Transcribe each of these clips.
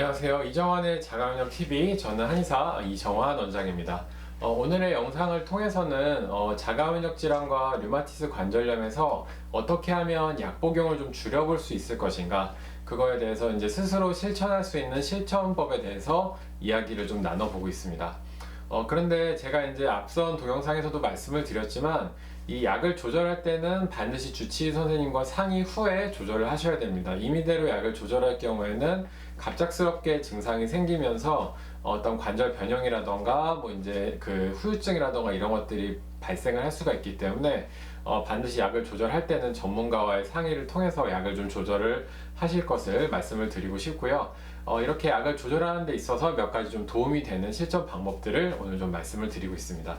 안녕하세요. 이정환의 자가면역TV, 저는 한의사 이정환 원장입니다. 오늘의 영상을 통해서는 자가면역 질환과 류마티스 관절염에서 어떻게 하면 약 복용을 좀 줄여볼 수 있을 것인가, 그거에 대해서 이제 스스로 실천할 수 있는 실천법에 대해서 이야기를 좀 나눠보고 있습니다. 그런데 제가 이제 앞선 동영상에서도 말씀을 드렸지만, 이 약을 조절할 때는 반드시 주치의 선생님과 상의 후에 조절을 하셔야 됩니다. 임의대로 약을 조절할 경우에는 갑작스럽게 증상이 생기면서 어떤 관절 변형이라던가 뭐 이제 그 후유증이라던가 이런 것들이 발생을 할 수가 있기 때문에 반드시 약을 조절할 때는 전문가와의 상의를 통해서 약을 좀 조절을 하실 것을 말씀을 드리고 싶고요. 이렇게 약을 조절하는 데 있어서 몇 가지 좀 도움이 되는 실전 방법들을 오늘 좀 말씀을 드리고 있습니다.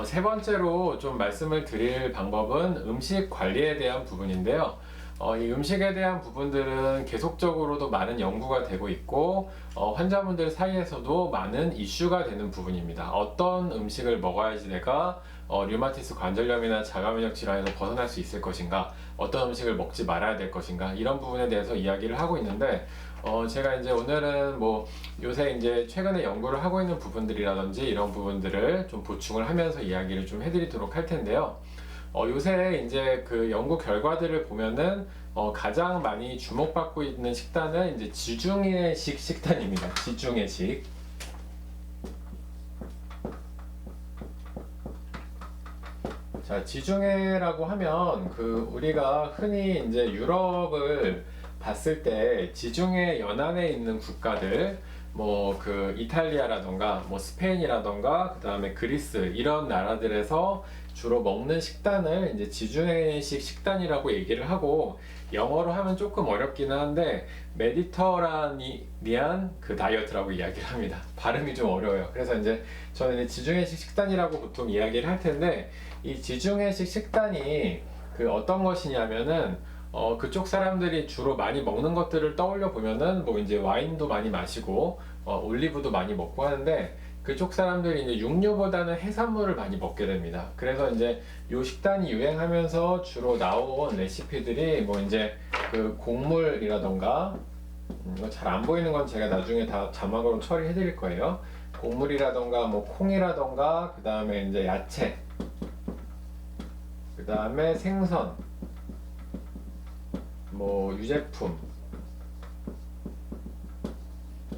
세 번째로 좀 말씀을 드릴 방법은 음식 관리에 대한 부분인데요. 이 음식에 대한 부분들은 계속적으로도 많은 연구가 되고 있고, 환자분들 사이에서도 많은 이슈가 되는 부분입니다. 어떤 음식을 먹어야지 내가 류마티스 관절염이나 자가면역 질환에서 벗어날 수 있을 것인가, 어떤 음식을 먹지 말아야 될 것인가, 이런 부분에 대해서 이야기를 하고 있는데, 제가 이제 오늘은 뭐 요새 이제 최근에 연구를 하고 있는 부분들이라든지 이런 부분들을 좀 보충을 하면서 이야기를 좀 해드리도록 할 텐데요. 요새 이제 그 연구 결과들을 보면은 가장 많이 주목받고 있는 식단은 이제 지중해식 식단입니다. 지중해식. 자, 지중해라고 하면 그 우리가 흔히 이제 유럽을 봤을 때 지중해 연안에 있는 국가들, 뭐 그 이탈리아라던가 뭐 스페인이라던가 그 다음에 그리스, 이런 나라들에서 주로 먹는 식단을 이제 지중해식 식단이라고 얘기를 하고, 영어로 하면 조금 어렵기는 한데 메디터라니안 그 다이어트라고 이야기를 합니다. 발음이 좀 어려워요. 그래서 이제 저는 이제 지중해식 식단이라고 보통 이야기를 할 텐데, 이 지중해식 식단이 그 어떤 것이냐면은 그쪽 사람들이 주로 많이 먹는 것들을 떠올려 보면은 뭐 이제 와인도 많이 마시고 올리브도 많이 먹고 하는데, 그쪽 사람들이 이제 육류보다는 해산물을 많이 먹게 됩니다. 그래서 이제 요 식단이 유행하면서 주로 나온 레시피들이 뭐 이제 그 곡물이라던가, 이거 잘 안 보이는 건 제가 나중에 다 자막으로 처리해 드릴 거예요. 곡물이라던가 뭐 콩이라던가 그 다음에 이제 야채, 그 다음에 생선, 뭐 유제품,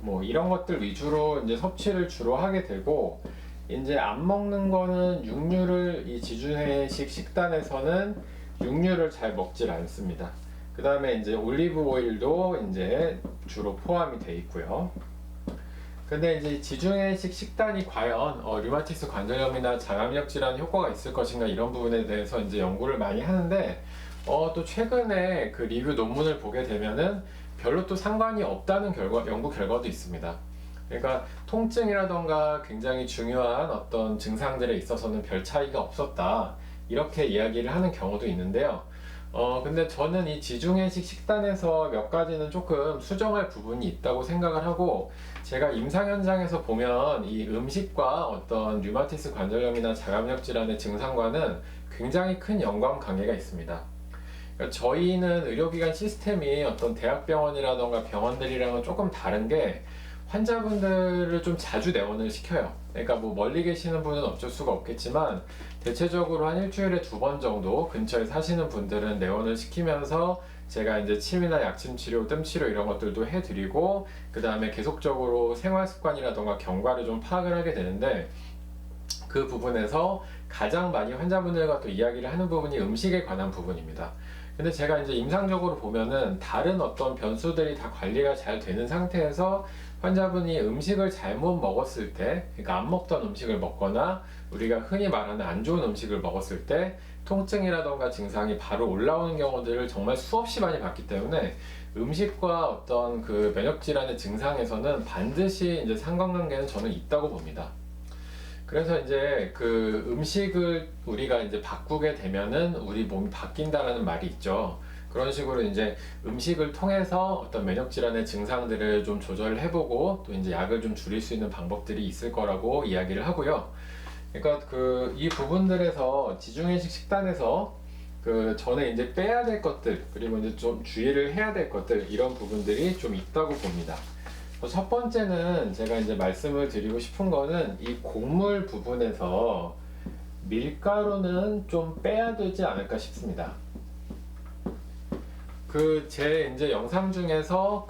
뭐 이런 것들 위주로 이제 섭취를 주로 하게 되고, 이제 안 먹는 거는 육류를, 이 지중해식 식단에서는 육류를 잘 먹질 않습니다. 그 다음에 이제 올리브 오일도 이제 주로 포함이 돼 있고요. 근데 이제 지중해식 식단이 과연 류마티스 관절염이나 자가면역 질환 효과가 있을 것인가, 이런 부분에 대해서 이제 연구를 많이 하는데, 또 최근에 그 리뷰 논문을 보게 되면은 별로 또 상관이 없다는 연구 결과도 있습니다. 그러니까 통증이라던가 굉장히 중요한 어떤 증상들에 있어서는 별 차이가 없었다, 이렇게 이야기를 하는 경우도 있는데요. 근데 저는 이 지중해식 식단에서 몇 가지는 조금 수정할 부분이 있다고 생각을 하고, 제가 임상 현장에서 보면 이 음식과 어떤 류마티스 관절염이나 자가면역 질환의 증상과는 굉장히 큰 연관관계가 있습니다. 그러니까 저희는 의료기관 시스템이 어떤 대학병원이라던가 병원들이랑은 조금 다른 게, 환자분들을 좀 자주 내원을 시켜요. 그러니까 뭐 멀리 계시는 분은 어쩔 수가 없겠지만, 대체적으로 한 일주일에 2번 정도 근처에 사시는 분들은 내원을 시키면서 제가 이제 침이나 약침 치료, 뜸 치료 이런 것들도 해드리고, 그 다음에 계속적으로 생활 습관이라던가 경과를 좀 파악을 하게 되는데, 그 부분에서 가장 많이 환자분들과 또 이야기를 하는 부분이 음식에 관한 부분입니다. 근데 제가 이제 임상적으로 보면은 다른 어떤 변수들이 다 관리가 잘 되는 상태에서 환자분이 음식을 잘못 먹었을 때, 그러니까 안 먹던 음식을 먹거나 우리가 흔히 말하는 안 좋은 음식을 먹었을 때 통증이라던가 증상이 바로 올라오는 경우들을 정말 수없이 많이 봤기 때문에, 음식과 어떤 그 면역질환의 증상에서는 반드시 이제 상관관계는 저는 있다고 봅니다. 그래서 이제 그 음식을 우리가 이제 바꾸게 되면은 우리 몸이 바뀐다라는 말이 있죠. 그런 식으로 이제 음식을 통해서 어떤 면역질환의 증상들을 좀 조절을 해보고, 또 이제 약을 좀 줄일 수 있는 방법들이 있을 거라고 이야기를 하고요. 그러니까 그 이 부분들에서 지중해식 식단에서 그 전에 이제 빼야 될 것들, 그리고 이제 좀 주의를 해야 될 것들, 이런 부분들이 좀 있다고 봅니다. 첫 번째는 제가 이제 말씀을 드리고 싶은 거는 이 곡물 부분에서 밀가루는 좀 빼야 되지 않을까 싶습니다. 제 이제 영상 중에서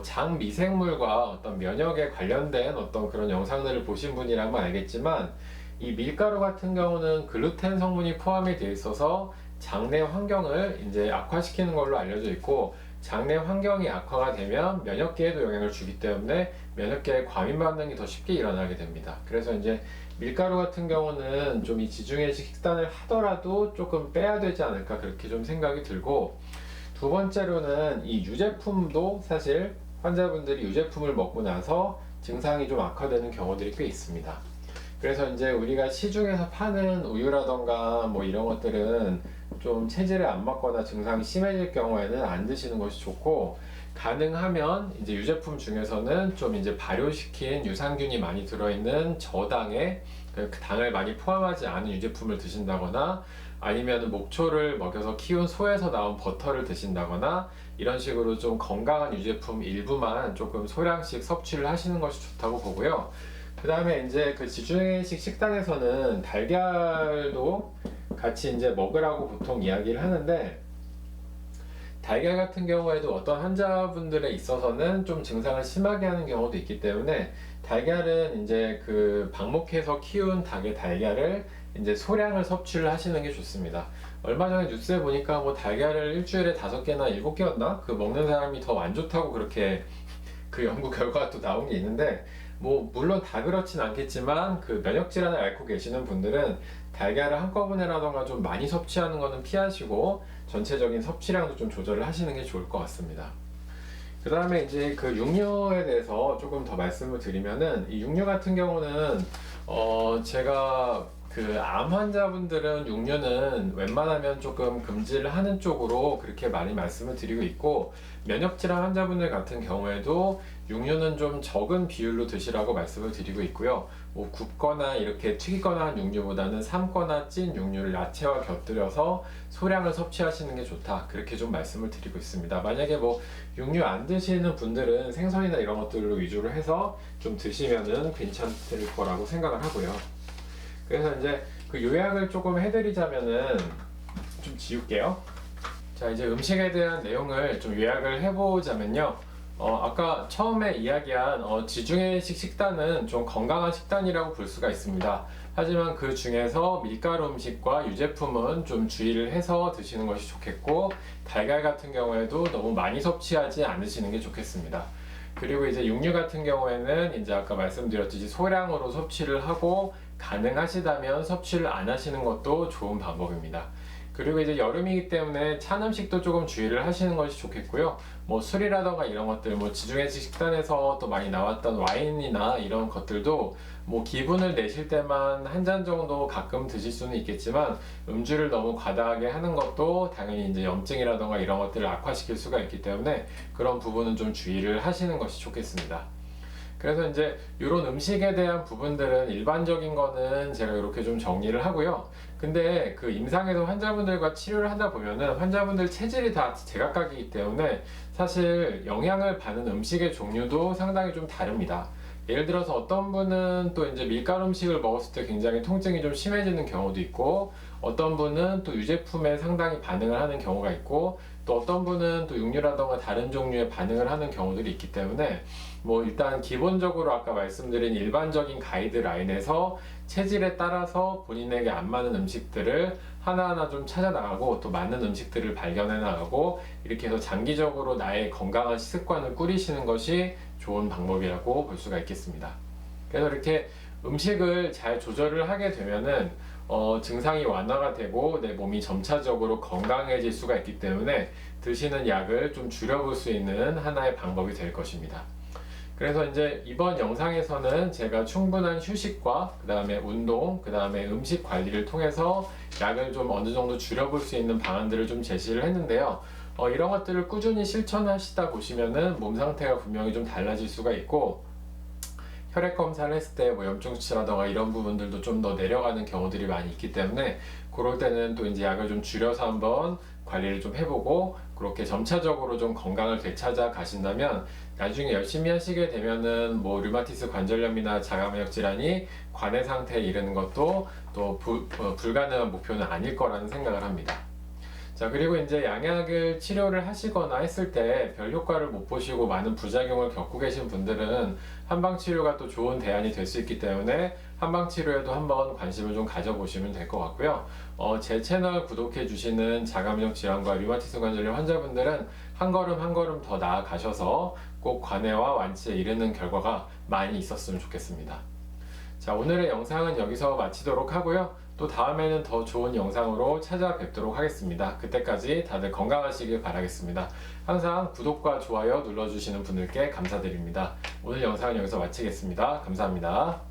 장 미생물과 어떤 면역에 관련된 어떤 그런 영상들을 보신 분이라면 알겠지만, 이 밀가루 같은 경우는 글루텐 성분이 포함이 되어 있어서 장내 환경을 이제 악화시키는 걸로 알려져 있고, 장내 환경이 악화가 되면 면역계에도 영향을 주기 때문에 면역계의 과민 반응이 더 쉽게 일어나게 됩니다. 그래서 이제 밀가루 같은 경우는 좀 이 지중해식 식단을 하더라도 조금 빼야 되지 않을까, 그렇게 좀 생각이 들고, 두 번째로는 이 유제품도 사실 환자분들이 유제품을 먹고 나서 증상이 좀 악화되는 경우들이 꽤 있습니다. 그래서 이제 우리가 시중에서 파는 우유라던가 뭐 이런 것들은 좀 체질에 안 맞거나 증상이 심해질 경우에는 안 드시는 것이 좋고, 가능하면 이제 유제품 중에서는 좀 이제 발효시킨 유산균이 많이 들어있는 저당의 그 당을 많이 포함하지 않은 유제품을 드신다거나, 아니면 목초를 먹여서 키운 소에서 나온 버터를 드신다거나, 이런 식으로 좀 건강한 유제품 일부만 조금 소량씩 섭취를 하시는 것이 좋다고 보고요. 그 다음에 이제 그 지중해식 식단에서는 달걀도 같이 이제 먹으라고 보통 이야기를 하는데, 달걀 같은 경우에도 어떤 환자분들에 있어서는 좀 증상을 심하게 하는 경우도 있기 때문에, 달걀은 이제 그 방목해서 키운 닭의 달걀을 이제 소량을 섭취를 하시는 게 좋습니다. 얼마 전에 뉴스에 보니까 뭐 달걀을 일주일에 5개나 7개였나? 그 먹는 사람이 더 안 좋다고 그렇게 그 연구 결과가 또 나온 게 있는데, 뭐 물론 다 그렇진 않겠지만 그 면역 질환을 앓고 계시는 분들은 달걀을 한꺼번에라던가 좀 많이 섭취하는 거는 피하시고, 전체적인 섭취량도 좀 조절을 하시는 게 좋을 것 같습니다. 그 다음에 이제 그 육류에 대해서 조금 더 말씀을 드리면은, 이 육류 같은 경우는 제가 그 암 환자분들은 육류는 웬만하면 조금 금지를 하는 쪽으로 그렇게 많이 말씀을 드리고 있고, 면역질환 환자분들 같은 경우에도 육류는 좀 적은 비율로 드시라고 말씀을 드리고 있고요. 뭐 굽거나 이렇게 튀기거나 한 육류보다는 삶거나 찐 육류를 야채와 곁들여서 소량을 섭취하시는 게 좋다, 그렇게 좀 말씀을 드리고 있습니다. 만약에 뭐 육류 안 드시는 분들은 생선이나 이런 것들로 위주로 해서 좀 드시면은 괜찮을 거라고 생각을 하고요. 그래서 이제 그 요약을 조금 해드리자면은, 좀 지울게요. 자, 이제 음식에 대한 내용을 좀 요약을 해보자면요. 아까 처음에 이야기한 지중해식 식단은 좀 건강한 식단이라고 볼 수가 있습니다. 하지만 그 중에서 밀가루 음식과 유제품은 좀 주의를 해서 드시는 것이 좋겠고, 달걀 같은 경우에도 너무 많이 섭취하지 않으시는 게 좋겠습니다. 그리고 이제 육류 같은 경우에는 이제 아까 말씀드렸듯이 소량으로 섭취를 하고, 가능하시다면 섭취를 안 하시는 것도 좋은 방법입니다. 그리고 이제 여름이기 때문에 찬 음식도 조금 주의를 하시는 것이 좋겠고요. 뭐 술이라던가 이런 것들, 뭐 지중해식 식단에서 또 많이 나왔던 와인이나 이런 것들도 뭐 기분을 내실 때만 한 잔 정도 가끔 드실 수는 있겠지만, 음주를 너무 과다하게 하는 것도 당연히 이제 염증이라던가 이런 것들을 악화시킬 수가 있기 때문에 그런 부분은 좀 주의를 하시는 것이 좋겠습니다. 그래서 이제 이런 음식에 대한 부분들은 일반적인 거는 제가 이렇게 좀 정리를 하고요. 근데 그 임상에서 환자분들과 치료를 하다 보면은 환자분들 체질이 다 제각각이기 때문에 사실 영향을 받는 음식의 종류도 상당히 좀 다릅니다. 예를 들어서 어떤 분은 또 이제 밀가루 음식을 먹었을 때 굉장히 통증이 좀 심해지는 경우도 있고, 어떤 분은 또 유제품에 상당히 반응을 하는 경우가 있고, 또 어떤 분은 또 육류라던가 다른 종류의 반응을 하는 경우들이 있기 때문에, 뭐 일단 기본적으로 아까 말씀드린 일반적인 가이드라인에서 체질에 따라서 본인에게 안 맞는 음식들을 하나하나 좀 찾아 나가고, 또 맞는 음식들을 발견해 나가고, 이렇게 해서 장기적으로 나의 건강한 식습관을 꾸리시는 것이 좋은 방법이라고 볼 수가 있겠습니다. 그래서 이렇게 음식을 잘 조절을 하게 되면은 증상이 완화가 되고 내 몸이 점차적으로 건강해질 수가 있기 때문에 드시는 약을 좀 줄여볼 수 있는 하나의 방법이 될 것입니다. 그래서 이제 이번 영상에서는 제가 충분한 휴식과 그 다음에 운동, 그 다음에 음식 관리를 통해서 약을 좀 어느 정도 줄여볼 수 있는 방안들을 좀 제시를 했는데요. 이런 것들을 꾸준히 실천하시다 보시면은 몸 상태가 분명히 좀 달라질 수가 있고, 혈액 검사를 했을 때 뭐 염증 수치라던가 이런 부분들도 좀 더 내려가는 경우들이 많이 있기 때문에 그럴 때는 또 이제 약을 좀 줄여서 한번 관리를 좀 해보고 그렇게 점차적으로 좀 건강을 되찾아 가신다면 나중에 열심히 하시게 되면은 뭐 류마티스 관절염이나 자가면역 질환이 관해 상태에 이르는 것도 또 불가능한 목표는 아닐 거라는 생각을 합니다. 자, 그리고 이제 양약을 치료를 하시거나 했을 때 별 효과를 못 보시고 많은 부작용을 겪고 계신 분들은 한방 치료가 또 좋은 대안이 될 수 있기 때문에 한방 치료에도 한번 관심을 좀 가져보시면 될 것 같고요. 제 채널 구독해 주시는 자가면역 질환과 류마티스 관절염 환자분들은 한 걸음 한 걸음 더 나아가셔서 꼭 관해와 완치에 이르는 결과가 많이 있었으면 좋겠습니다. 자, 오늘의 영상은 여기서 마치도록 하고요. 또 다음에는 더 좋은 영상으로 찾아뵙도록 하겠습니다. 그때까지 다들 건강하시길 바라겠습니다. 항상 구독과 좋아요 눌러주시는 분들께 감사드립니다. 오늘 영상은 여기서 마치겠습니다. 감사합니다.